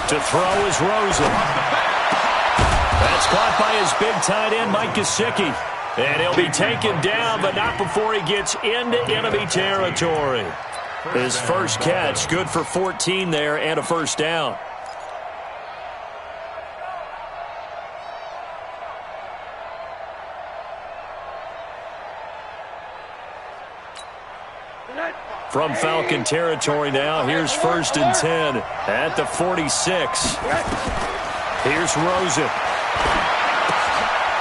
To throw is Rosen. That's caught by his big tight end, Mike Gesicki. And he'll be taken down, but not before he gets into enemy territory. His first catch, good for 14 there and a first down. From Falcon territory now, here's 1st and 10 at the 46. Here's Rosen.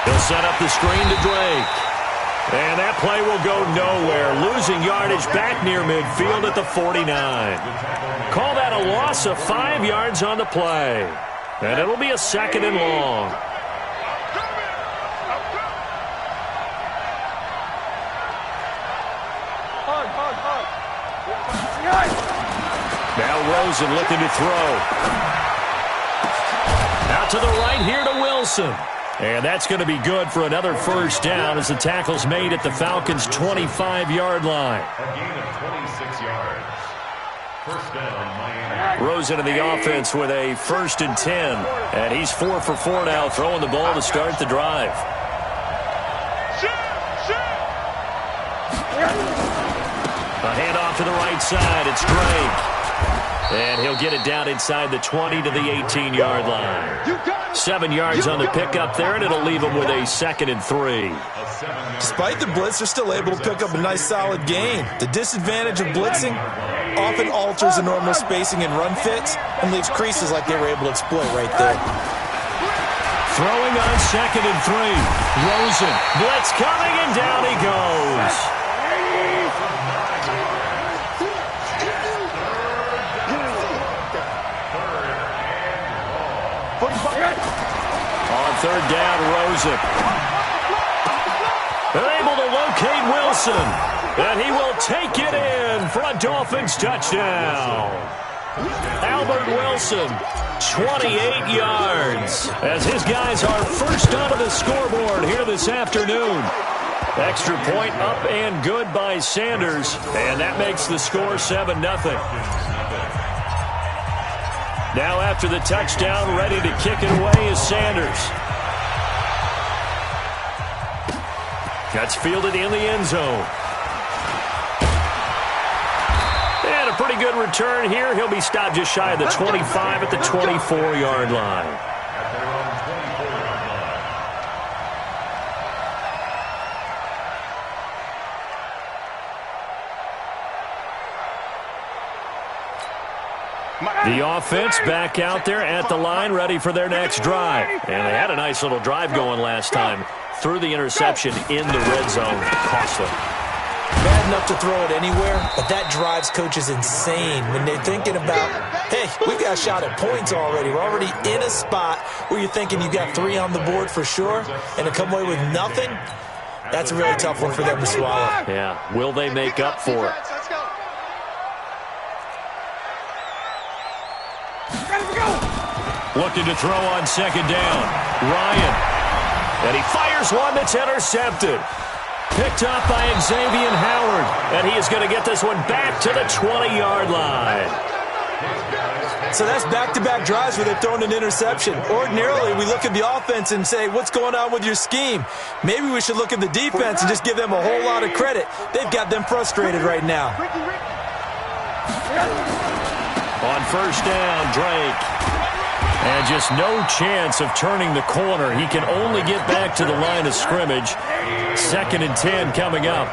He'll set up the screen to Drake. And that play will go nowhere. Losing yardage back near midfield at the 49. Call that a loss of 5 yards on the play. And it'll be a 2nd and long. Now Rosen looking to throw. Out to the right here to Wilson. And that's going to be good for another first down as the tackle's made at the Falcons' 25-yard line. A gain of 26 yards. First down, Miami. Rosen in the offense with a 1st and 10. And he's 4 for 4 now, throwing the ball to start the drive. A handoff to the right side. It's Drake. And he'll get it down inside the 20 to the 18-yard line. 7 yards on the pickup there, and it'll leave him with a 2nd and 3. Despite the blitz, they're still able to pick up a nice, solid gain. The disadvantage of blitzing often alters the normal spacing and run fits and leaves creases like they were able to exploit right there. Throwing on 2nd and 3. Rosen. Blitz coming, and down he goes. On 3rd down, Rosen. They're able to locate Wilson. And he will take it in for a Dolphins touchdown. Albert Wilson, 28 yards. As his guys are first onto the scoreboard here this afternoon. Extra point up and good by Sanders. And that makes the score 7-0. Now after the touchdown, ready to kick it away is Sanders. That's fielded in the end zone. And a pretty good return here. He'll be stopped just shy of the 25 at the 24-yard line. The offense back out there at the line, ready for their next drive. And they had a nice little drive going last time. Threw the interception in the red zone. Costly. Bad enough to throw it anywhere, but that drives coaches insane when they're thinking about, hey, we've got a shot at points already. We're already in a spot where you're thinking you got 3 on the board for sure, and to come away with nothing, that's a really tough one for them to swallow. Yeah, will they make up for it? Looking to throw on 2nd down. Ryan. And he fires one that's intercepted. Picked up by Xavier Howard. And he is going to get this one back to the 20-yard line. So that's back-to-back drives where they've thrown an interception. Ordinarily, we look at the offense and say, what's going on with your scheme? Maybe we should look at the defense and just give them a whole lot of credit. They've got them frustrated right now. On 1st down, Drake. And just no chance of turning the corner. He can only get back to the line of scrimmage. 2nd and 10 coming up.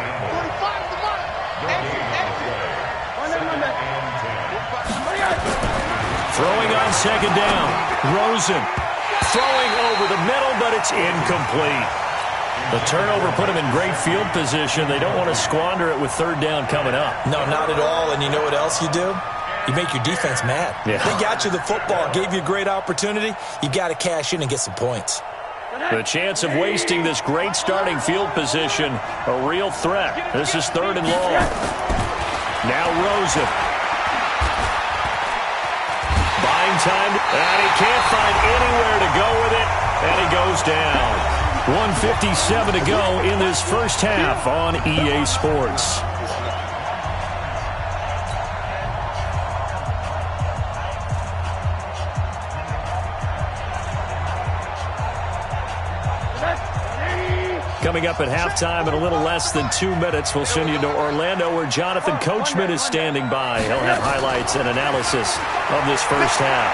Throwing on 2nd down. Rosen throwing over the middle, but it's incomplete. The turnover put him in great field position. They don't want to squander it with 3rd down coming up. No, not at all. And you know what else you do? You make your defense mad. Yeah. They got you the football, gave you a great opportunity. You got to cash in and get some points. The chance of wasting this great starting field position, a real threat. This is 3rd and long. Now Rosen. Buying time, and he can't find anywhere to go with it, and he goes down. 1:57 to go in this first half on EA Sports. coming up at halftime in a little less than 2 minutes. We'll send you to Orlando where Jonathan Coachman is standing by. He'll have highlights and analysis of this first half.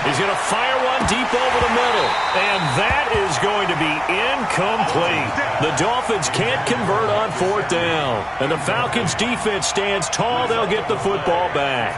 He's going to fire one deep over the middle, and that is going to be incomplete. The Dolphins can't convert on fourth down, and the Falcons' defense stands tall. They'll get the football back.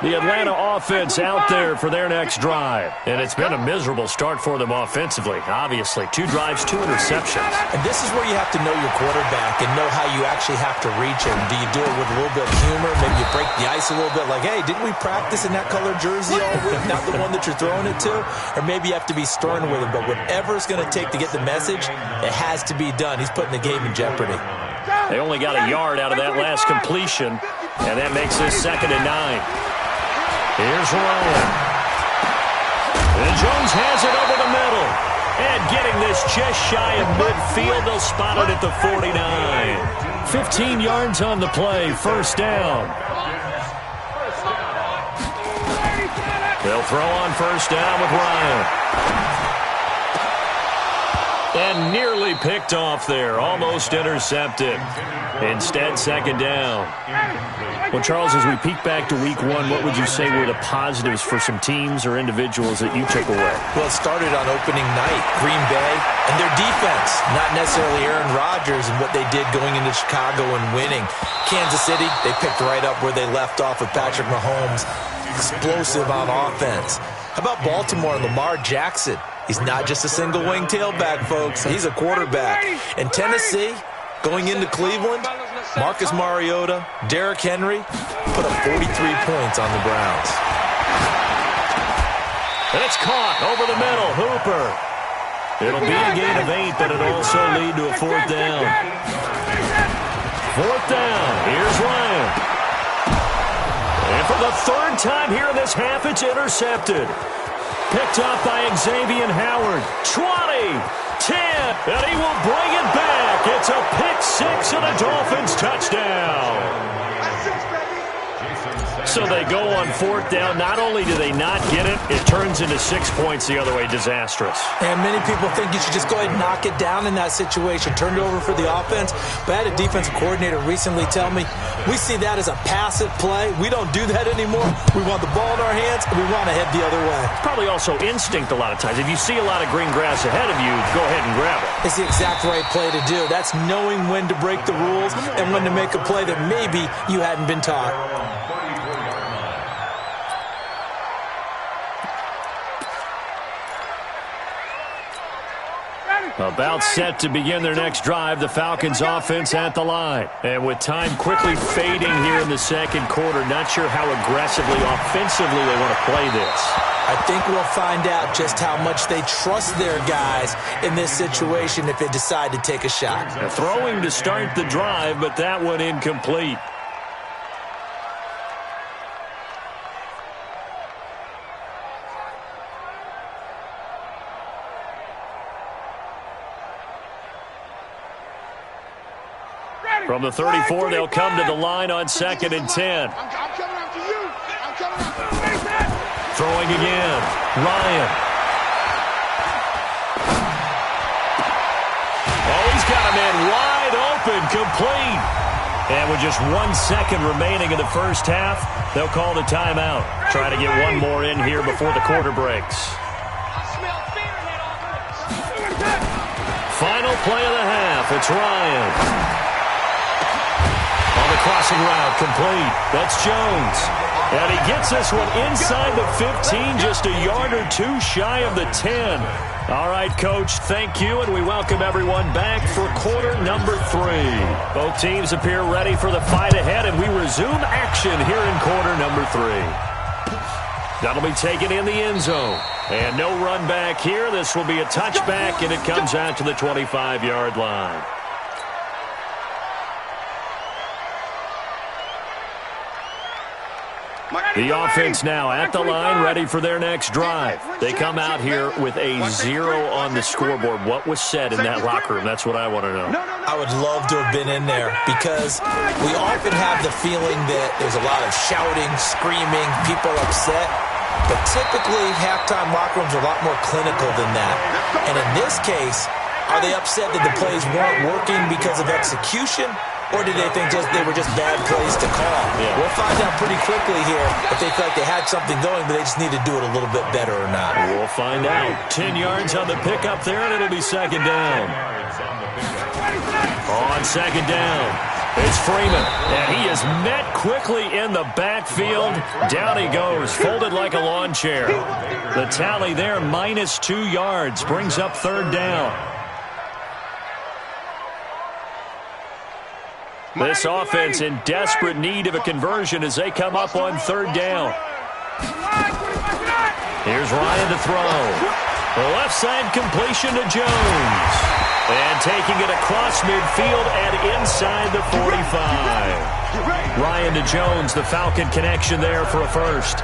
The Atlanta offense out there for their next drive. And it's been a miserable start for them offensively, obviously. 2 drives, 2 interceptions. And this is where you have to know your quarterback and know how you actually have to reach him. Do you do it with a little bit of humor? Maybe you break the ice a little bit like, hey, didn't we practice in that colored jersey all week? Not the one that you're throwing it to? Or maybe you have to be stern with him. But whatever it's going to take to get the message, it has to be done. He's putting the game in jeopardy. They only got a yard out of that last completion, and that makes this 2nd and 9. Here's Ryan. And Jones has it over the middle. And getting this just shy of midfield, they'll spot it at the 49. 15 yards on the play, first down. They'll throw on first down with Ryan. And nearly picked off there, almost intercepted. Instead, 2nd down. Well, Charles, as we peek back to week 1, what would you say were the positives for some teams or individuals that you took away? Well, it started on opening night, Green Bay, and their defense. Not necessarily Aaron Rodgers and what they did going into Chicago and winning. Kansas City, they picked right up where they left off with Patrick Mahomes. Explosive on offense. How about Baltimore and Lamar Jackson? He's not just a single-wing tailback, folks. He's a quarterback. And Tennessee, going into Cleveland, Marcus Mariota, Derrick Henry put up 43 points on the Browns. And it's caught over the middle. Hooper. It'll be a gain of 8, but it'll also lead to a 4th down. 4th down. Here's Ryan. And for the 3rd time here in this half, it's intercepted. Picked up by Xavier Howard. 20, 10, and he will bring it back. It's a pick-6 and a Dolphins touchdown. So they go on 4th down. Not only do they not get it, it turns into 6 points the other way. Disastrous. And many people think you should just go ahead and knock it down in that situation. Turn it over for the offense. But I had a defensive coordinator recently tell me, we see that as a passive play. We don't do that anymore. We want the ball in our hands, and we want to head the other way. Probably also instinct a lot of times. If you see a lot of green grass ahead of you, go ahead and grab it. It's the exact right play to do. That's knowing when to break the rules and when to make a play that maybe you hadn't been taught. About set to begin their next drive, the Falcons offense at the line. And with time quickly fading here in the 2nd quarter, not sure how aggressively, offensively they want to play this. I think we'll find out just how much they trust their guys in this situation if they decide to take a shot. Now, throwing to start the drive, but that one incomplete. From the 34, they'll come to the line on 2nd and 10. Throwing again. Ryan. Oh, he's got a man wide open, complete. And with just 1 second remaining in the first half, they'll call the timeout. Try to get one more in here before the quarter breaks. Final play of the half. It's Ryan. On the crossing route, complete. That's Jones. And he gets this one inside the 15, just a yard or 2 shy of the 10. All right, Coach, thank you, and we welcome everyone back for quarter number 3. Both teams appear ready for the fight ahead, and we resume action here in quarter number 3. That'll be taken in the end zone. And no run back here. This will be a touchback, and it comes out to the 25-yard line. The offense now at the line, ready for their next drive. They come out here with a 0 on the scoreboard. What was said in that locker room? That's what I want to know. I would love to have been in there because we often have the feeling that there's a lot of shouting, screaming, people upset. but typically halftime locker rooms are a lot more clinical than that. And in this case, are they upset that the plays weren't working because of execution, or did they think they were just bad plays to call? Yeah. We'll find out pretty quickly here if they feel like they had something going, but they just need to do it a little bit better or not. We'll find out. 10 yards on the pickup there, and it'll be second down. On second down, it's Freeman, and he is met quickly in the backfield. Down he goes, folded like a lawn chair. The tally there, -2 yards, brings up third down. This offense in desperate need of a conversion as they come up on third down. Here's Ryan to throw. The left side completion to Jones. And taking it across midfield and inside the 45. Ryan to Jones, the Falcon connection there for a first.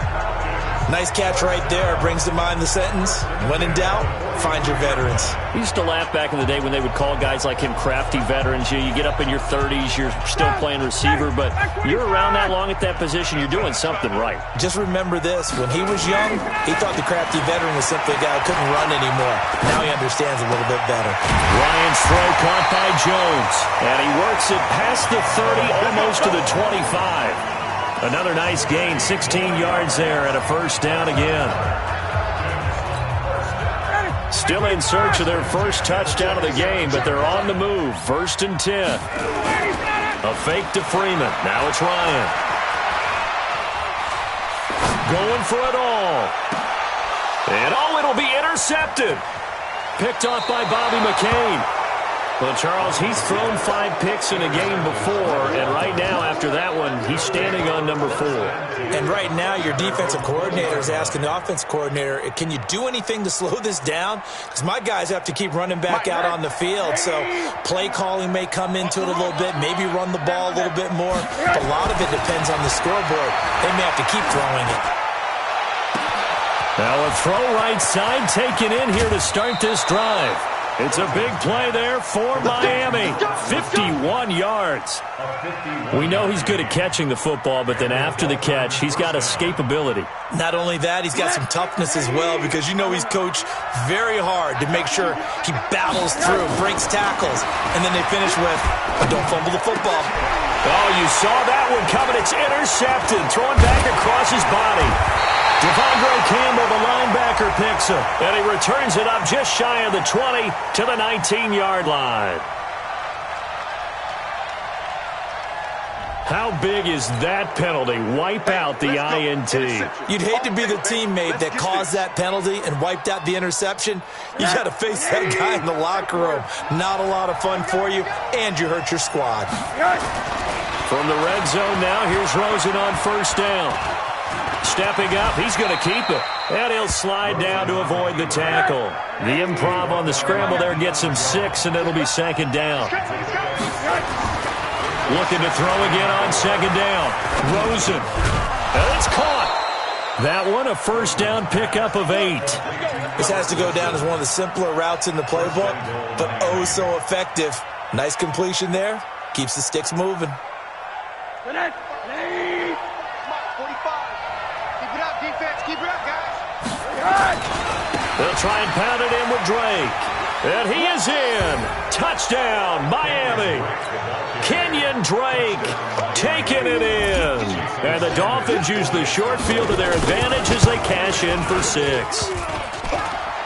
Nice catch right there. Brings to mind the sentence, when in doubt, find your veterans. We used to laugh back in the day when they would call guys like him crafty veterans. You get up in your 30s, you're still playing receiver, but you're around that long at that position, you're doing something right. Just remember this. When he was young, he thought the crafty veteran was simply a guy who couldn't run anymore. Now he understands a little bit better. Ryan's throw caught by Jones, and he works it past the 30, almost to the 25. Another nice gain, 16 yards there, and a first down again. Still in search of their first touchdown of the game, but they're on the move. 1st and 10. A fake to Freeman. Now it's Ryan. Going for it all. And it'll be intercepted. Picked off by Bobby McCain. Well, Charles, he's thrown 5 picks in a game before, and right now, after that one, he's standing on number 4. And right now, your defensive coordinator is asking the offensive coordinator, can you do anything to slow this down? Because my guys have to keep running back out on the field, so play calling may come into it a little bit, maybe run the ball a little bit more. But a lot of it depends on the scoreboard. They may have to keep throwing it. Now a throw right side taken in here to start this drive. It's a big play there for Miami. 51 yards. We know he's good at catching the football, but then after the catch, he's got escapability. Not only that, he's got some toughness as well, because you know he's coached very hard to make sure he battles through, breaks tackles, and then they finish with, don't fumble the football. Oh, you saw that one coming. It's intercepted, throwing back across his body. Devondre Campbell, the linebacker, picks him, and he returns it up just shy of the 20 to the 19-yard line. How big is that penalty? Wipe out the INT. You'd hate to be the teammate that caused that penalty and wiped out the interception. You got to face that guy in the locker room. Not a lot of fun for you, and you hurt your squad. From the red zone now, here's Rosen on first down. Stepping up, he's going to keep it. And he'll slide down to avoid the tackle. The improv on the scramble there gets him 6, and it'll be second down. Looking to throw again on second down. Rosen. And it's caught. That one, a first down pickup of 8. This has to go down as one of the simpler routes in the playbook, but oh so effective. Nice completion there. Keeps the sticks moving. They'll try and pound it in with Drake. And he is in. Touchdown, Miami. Kenyon Drake taking it in. And the Dolphins use the short field to their advantage as they cash in for 6.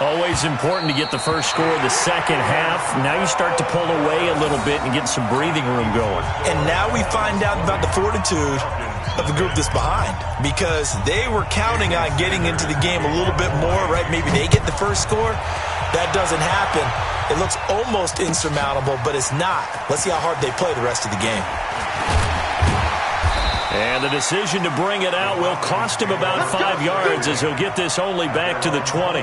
Always important to get the first score of the second half. Now you start to pull away a little bit and get some breathing room going. And now we find out about the fortitude of the group that's behind, because they were counting on getting into the game a little bit more, right? Maybe they get the first score. That doesn't happen. It looks almost insurmountable, but it's not. Let's see how hard they play the rest of the game. And the decision to bring it out will cost him about 5 yards, as he'll get this only back to the 20.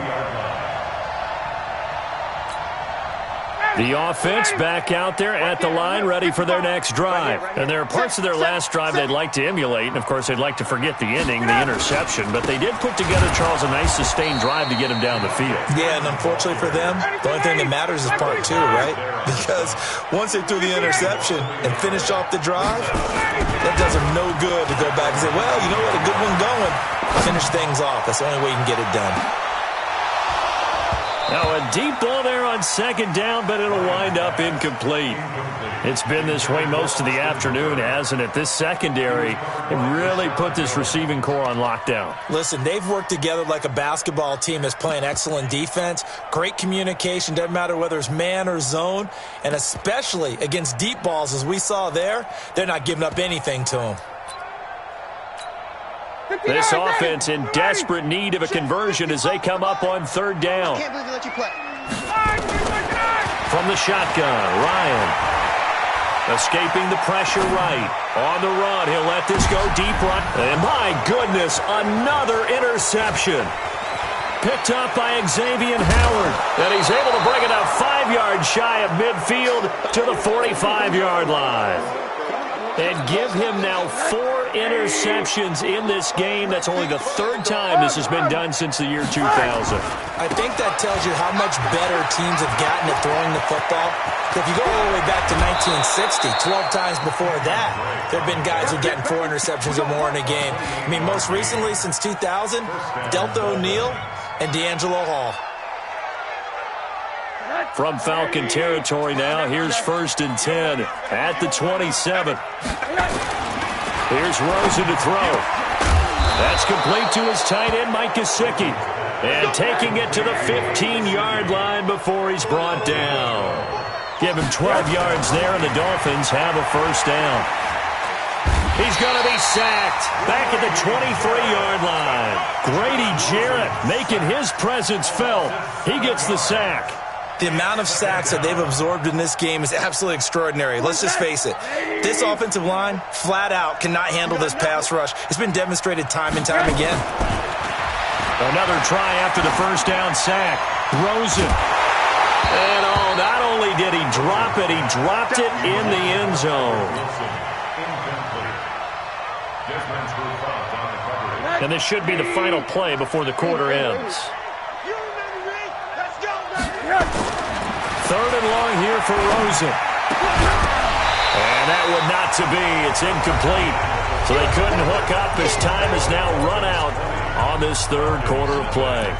The offense back out there at the line, ready for their next drive. And there are parts of their last drive they'd like to emulate. And, of course, they'd like to forget the ending, the interception. But they did put together, Charles, a nice sustained drive to get him down the field. Yeah, and unfortunately for them, the only thing that matters is part two, right? Because once they threw the interception and finished off the drive, that does them no good to go back and say, well, you know what, a good one going. Finish things off. That's the only way you can get it done. Now a deep ball there on second down, but it'll wind up incomplete. It's been this way most of the afternoon, hasn't it? This secondary really put this receiving core on lockdown. Listen, they've worked together like a basketball team that's playing excellent defense. Great communication, doesn't matter whether it's man or zone. And especially against deep balls, as we saw there, they're not giving up anything to them. This offense in desperate need of a conversion as they come up on third down. Can't believe they let you play. From the shotgun, Ryan. Escaping the pressure right. On the run, he'll let this go deep right. And my goodness, another interception. Picked up by Xavier Howard. And he's able to bring it up 5 yards shy of midfield to the 45-yard line. And give him now 4 interceptions in this game. That's only the 3rd time this has been done since the year 2000. I think that tells you how much better teams have gotten at throwing the football. If you go all the way back to 1960, 12 times before that, there have been guys who are getting 4 interceptions or more in a game. I mean, most recently, since 2000, Delta O'Neal and D'Angelo Hall. From Falcon territory now, here's 1st and 10 at the 27. Here's Rosen to throw. That's complete to his tight end, Mike Gesicki. And taking it to the 15-yard line before he's brought down. Give him 12 yards there, and the Dolphins have a 1st down. He's going to be sacked back at the 23-yard line. Grady Jarrett making his presence felt. He gets the sack. The amount of sacks that they've absorbed in this game is absolutely extraordinary. Let's just face it. This offensive line, flat out, cannot handle this pass rush. It's been demonstrated time and time again. Another try after the 1st down sack. Rosen. And not only did he drop it, he dropped it in the end zone. And this should be the final play before the quarter ends. 3rd and long here for Rosen. And that would not to be. It's incomplete. So they couldn't hook up as time is now run out on this 3rd quarter of play.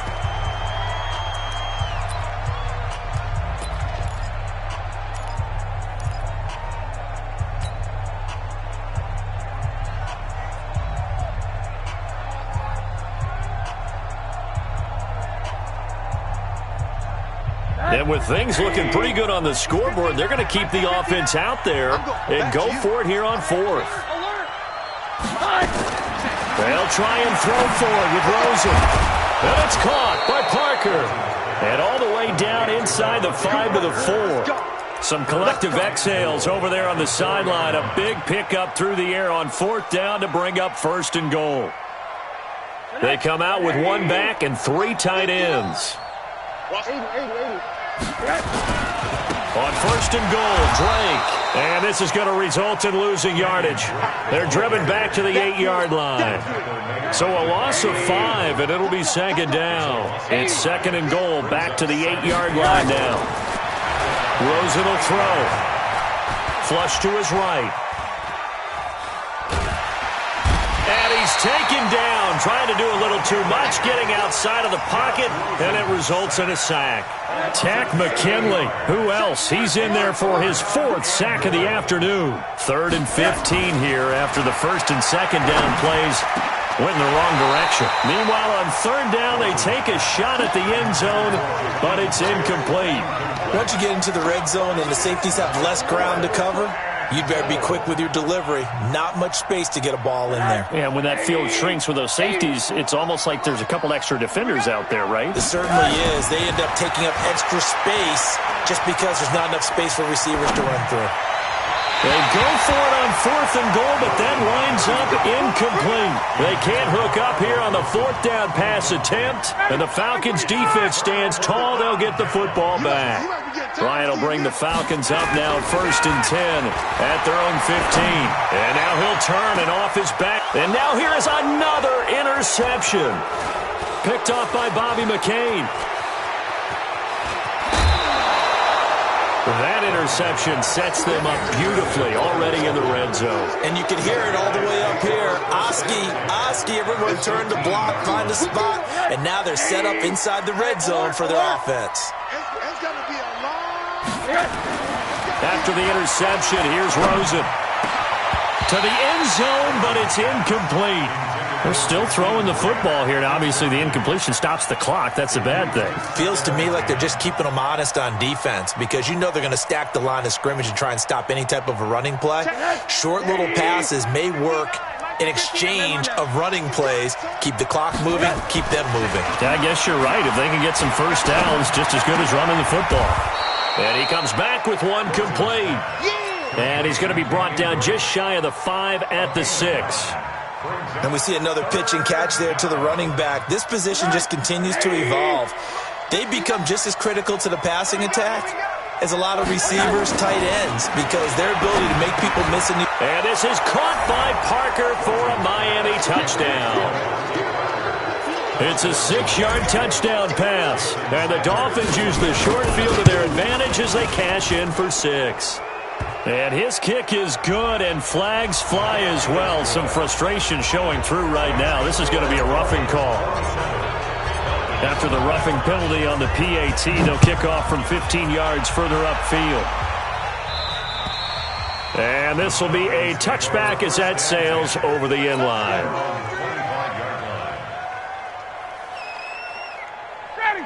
And with things looking pretty good on the scoreboard, they're going to keep the offense out there and go for it here on 4th. They'll try and throw for it with Rosen. And it's caught by Parker. And all the way down inside the 5 to the 4. Some collective exhales over there on the sideline. A big pickup through the air on 4th down to bring up 1st and goal. They come out with 1 back and 3 tight ends. On 1st and goal, Drake. And this is going to result in losing yardage. They're driven back to the 8-yard line. So a loss of 5, and it'll be 2nd down. It's 2nd and goal, back to the 8-yard line now. Rosen will throw. Flush to his right. And he's taken down, trying to do a little too much, getting outside of the pocket, and it results in a sack. Tack McKinley, who else? He's in there for his 4th sack of the afternoon. 3rd and 15 here after the 1st and 2nd down plays went in the wrong direction. Meanwhile, on 3rd down, they take a shot at the end zone, but it's incomplete. Once you get into the red zone and the safeties have less ground to cover, you'd better be quick with your delivery. Not much space to get a ball in there. Yeah, when that field shrinks with those safeties, it's almost like there's a couple extra defenders out there, right? It certainly is. They end up taking up extra space just because there's not enough space for receivers to run through. They go for it on 4th and goal, but that winds up incomplete. They can't hook up here on the 4th down pass attempt, and the Falcons' defense stands tall. They'll get the football back. Ryan will bring the Falcons up now 1st and 10 at their own 15. And now he'll turn and off his back. And now here is another interception. Picked off by Bobby McCain. That interception sets them up beautifully already in the red zone. And you can hear it all the way up here. Oski, everyone turned to block, find a spot, and now they're set up inside the red zone for their offense. It's going to be a long... After the interception, here's Rosen. To the end zone, but it's incomplete. They're still throwing the football here, and obviously the incompletion stops the clock. That's a bad thing. Feels to me like they're just keeping them honest on defense because you know they're going to stack the line of scrimmage and try and stop any type of a running play. Short little passes may work in exchange of running plays. Keep the clock moving, keep them moving. Yeah, I guess you're right. If they can get some first downs, just as good as running the football. And he comes back with one complete. And he's going to be brought down just shy of the 5 at the 6. And we see another pitch and catch there to the running back. This position just continues to evolve. They become just as critical to the passing attack as a lot of receivers, tight ends, because their ability to make people miss a new... And this is caught by Parker for a Miami touchdown. It's a 6-yard touchdown pass. And the Dolphins use the short field to their advantage as they cash in for 6. And his kick is good, and flags fly as well. Some frustration showing through right now. This is going to be a roughing call. After the roughing penalty on the PAT, they'll kick off from 15 yards further upfield. And this will be a touchback as that sails over the end line.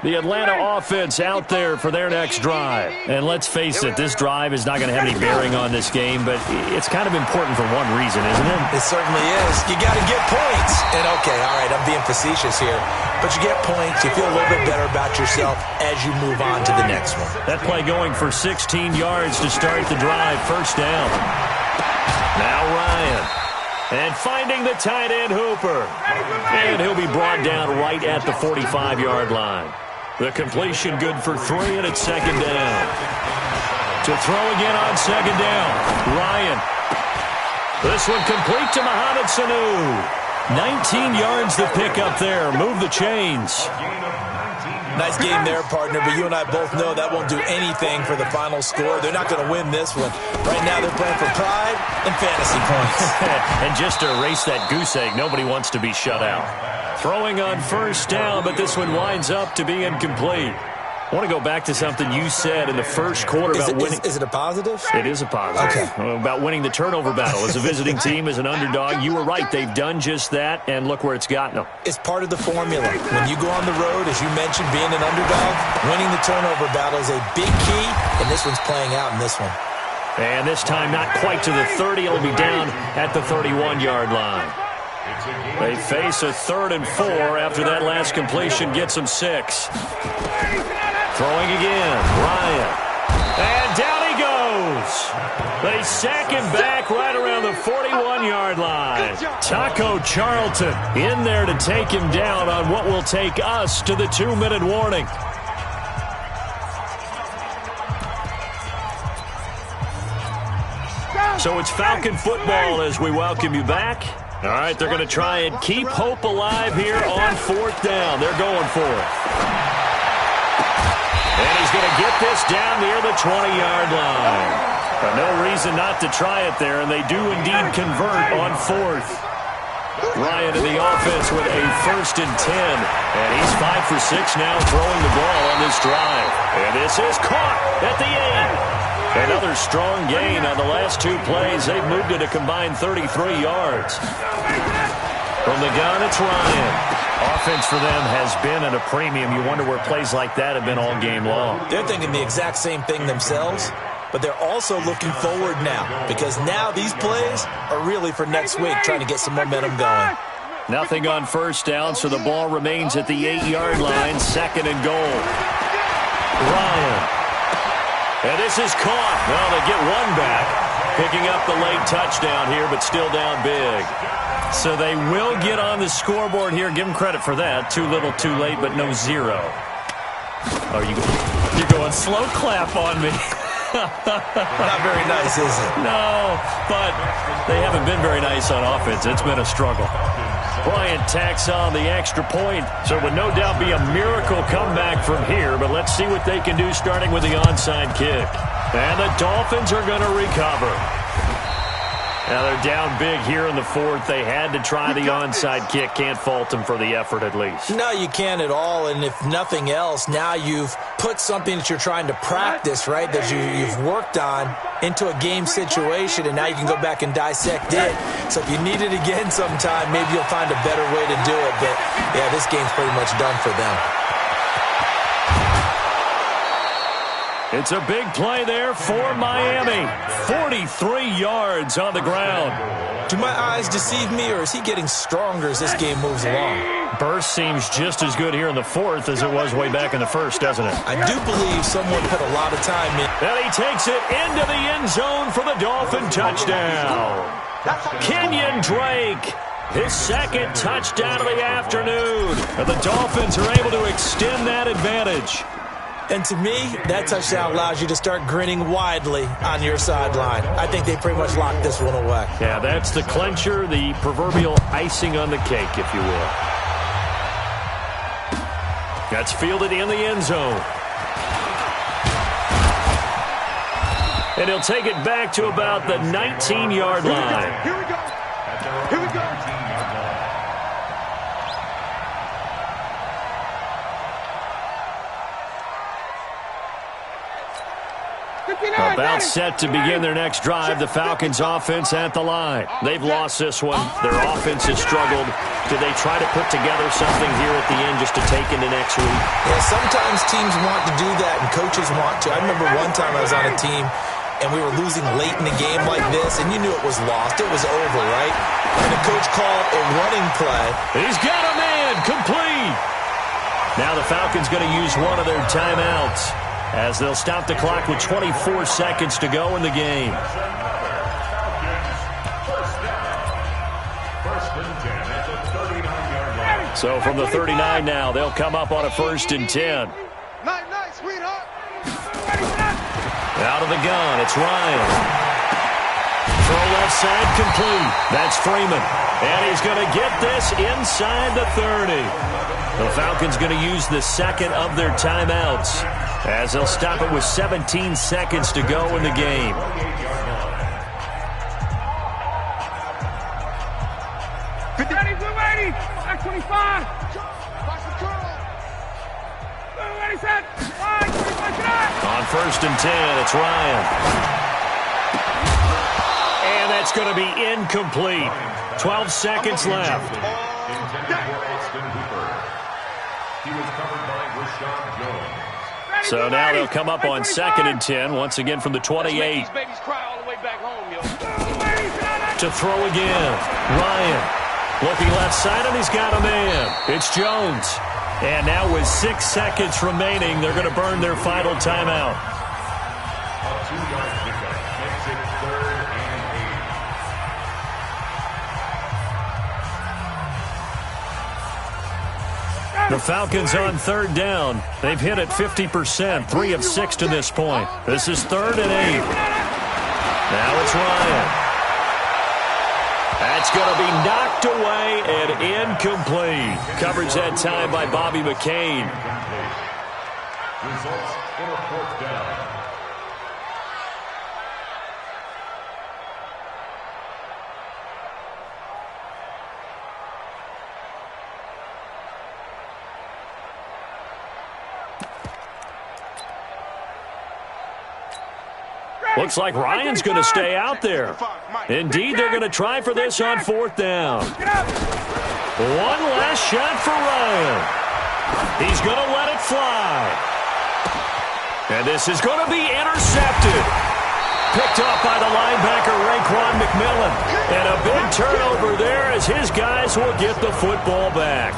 The Atlanta offense out there for their next drive. And let's face it, this drive is not going to have any bearing on this game, but it's kind of important for one reason, isn't it? It certainly is. You got to get points. And, okay, all right, I'm being facetious here. But you get points, you feel a little bit better about yourself as you move on to the next one. That play going for 16 yards to start the drive. First down. Now Ryan. And finding the tight end Hooper. And he'll be brought down right at the 45-yard line. The completion good for 3, and it's 2nd down. To throw again on 2nd down. Ryan. This one complete to Mohamed Sanu. 19 yards to pick up there. Move the chains. Nice game there, partner, but you and I both know that won't do anything for the final score. They're not going to win this one. Right now they're playing for pride and fantasy points. And just to erase that goose egg, nobody wants to be shut out. Throwing on first down, but this one winds up to be incomplete. I want to go back to something you said in the first quarter about winning. Is it a positive? It is a positive. Okay. About winning the turnover battle. As a visiting team, as an underdog, you were right. They've done just that, and look where it's gotten them. It's part of the formula. When you go on the road, as you mentioned, being an underdog, winning the turnover battle is a big key, and this one's playing out in this one. And this time not quite to the 30. It'll be down at the 31-yard line. They face a 3rd and 4 after that last completion gets them 6. Throwing again, Ryan. And down he goes. They sack him back right around the 41-yard line. Taco Charlton in there to take him down on what will take us to the 2-minute warning. So it's Falcon football as we welcome you back. All right, they're going to try and keep hope alive here on 4th down. They're going for it. And he's going to get this down near the 20-yard line. No reason not to try it there, and they do indeed convert on 4th. Ryan in the offense with a 1st and 10. And he's 5 for 6 now throwing the ball on this drive. And this is caught at the 8. Another strong gain on the last 2 plays. They've moved it a combined 33 yards. From the gun, it's Ryan. Offense for them has been at a premium. You wonder where plays like that have been all game long. They're thinking the exact same thing themselves, but they're also looking forward now because now these plays are really for next week, trying to get some momentum going. Nothing on first down, so the ball remains at the 8-yard line. 2nd and goal. Ryan. And this is caught. Well, they get one back. Picking up the late touchdown here, but still down big. So they will get on the scoreboard here. Give them credit for that. Too little, too late, but no zero. Oh, you're going slow clap on me. Not very nice, is it? No, but they haven't been very nice on offense. It's been a struggle. Bryant tacks on the extra point, so it would no doubt be a miracle comeback from here, but let's see what they can do starting with the onside kick. And the Dolphins are going to recover. Now they're down big here in the fourth. They had to try the onside kick. Can't fault them for the effort at least. No, you can't at all. And if nothing else, now you've put something that you're trying to practice, right, that you've worked on into a game situation, and now you can go back and dissect it. So if you need it again sometime, maybe you'll find a better way to do it. But, yeah, this game's pretty much done for them. It's a big play there for Miami. 43 yards on the ground. Do my eyes deceive me, or is he getting stronger as this game moves along? Burst seems just as good here in the fourth as it was way back in the first, doesn't it? I do believe someone put a lot of time in. And he takes it into the end zone for the Dolphin touchdown. Kenyon Drake, his second touchdown of the afternoon. And the Dolphins are able to extend that advantage. And to me, that touchdown allows you to start grinning widely on your sideline. I think they pretty much locked this one away. Yeah, that's the clincher, the proverbial icing on the cake, if you will. That's fielded in the end zone. And he'll take it back to about the 19-yard line. Here we go. Here we go. About set to begin their next drive. The Falcons offense at the line. They've lost this one. Their offense has struggled. Do they try to put together something here at the end just to take into next week? Yeah, sometimes teams want to do that and coaches want to. I remember one time I was on a team and we were losing late in the game like this, and you knew it was lost. It was over, right? And the coach called a running play. He's got a man complete. Now the Falcons going to use one of their timeouts, as they'll stop the clock with 24 seconds to go in the game. So from the 39 now, they'll come up on a 1st and 10. Night, sweetheart. Out of the gun, it's Ryan. Throw left side complete. That's Freeman. And he's going to get this inside the 30. The Falcons going to use the second of their timeouts, as they'll stop it with 17 seconds to go in the game. Ready, blue 80, back 25. Watch the curl. Blue 80 set, 5, 25, get up. On 1st and 10, it's Ryan. And that's going to be incomplete. 12 seconds left. He was covered by Rashad Jones. So now they'll come up on 2nd and 10, once again from the 28. These babies cry all the way back home, yo. To throw again. Ryan looking left side, and he's got a man. It's Jones. And now with 6 seconds remaining, they're going to burn their final timeout. A 2-yard pickup makes it 3rd and 8. The Falcons on 3rd down. They've hit it 50%, 3 of 6 to this point. This is 3rd and 8. Now it's Ryan. That's going to be knocked away and incomplete. Coverage that time by Bobby McCain. Results in a 4th down. Looks like Ryan's going to stay out there. Indeed, they're going to try for this on 4th down. One last shot for Ryan. He's going to let it fly. And this is going to be intercepted. Picked off by the linebacker, Raekwon McMillan. And a big turnover there as his guys will get the football back.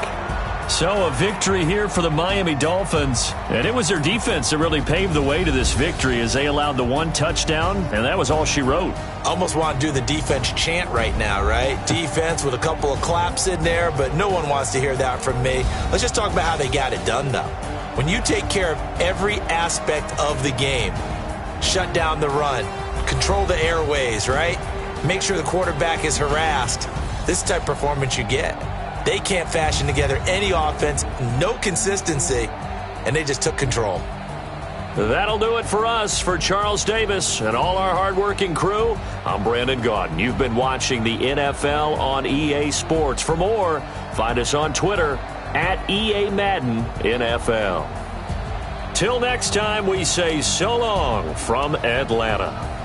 So a victory here for the Miami Dolphins. And it was their defense that really paved the way to this victory as they allowed the one touchdown, and that was all she wrote. Almost want to do the defense chant right now, right? Defense with a couple of claps in there, but no one wants to hear that from me. Let's just talk about how they got it done, though. When you take care of every aspect of the game, shut down the run, control the airways, right? Make sure the quarterback is harassed. This type of performance you get. They can't fashion together any offense, no consistency, and they just took control. That'll do it for us. For Charles Davis and all our hardworking crew, I'm Brandon Gaudin. You've been watching the NFL on EA Sports. For more, find us on Twitter at EA Madden NFL. Till next time, we say so long from Atlanta.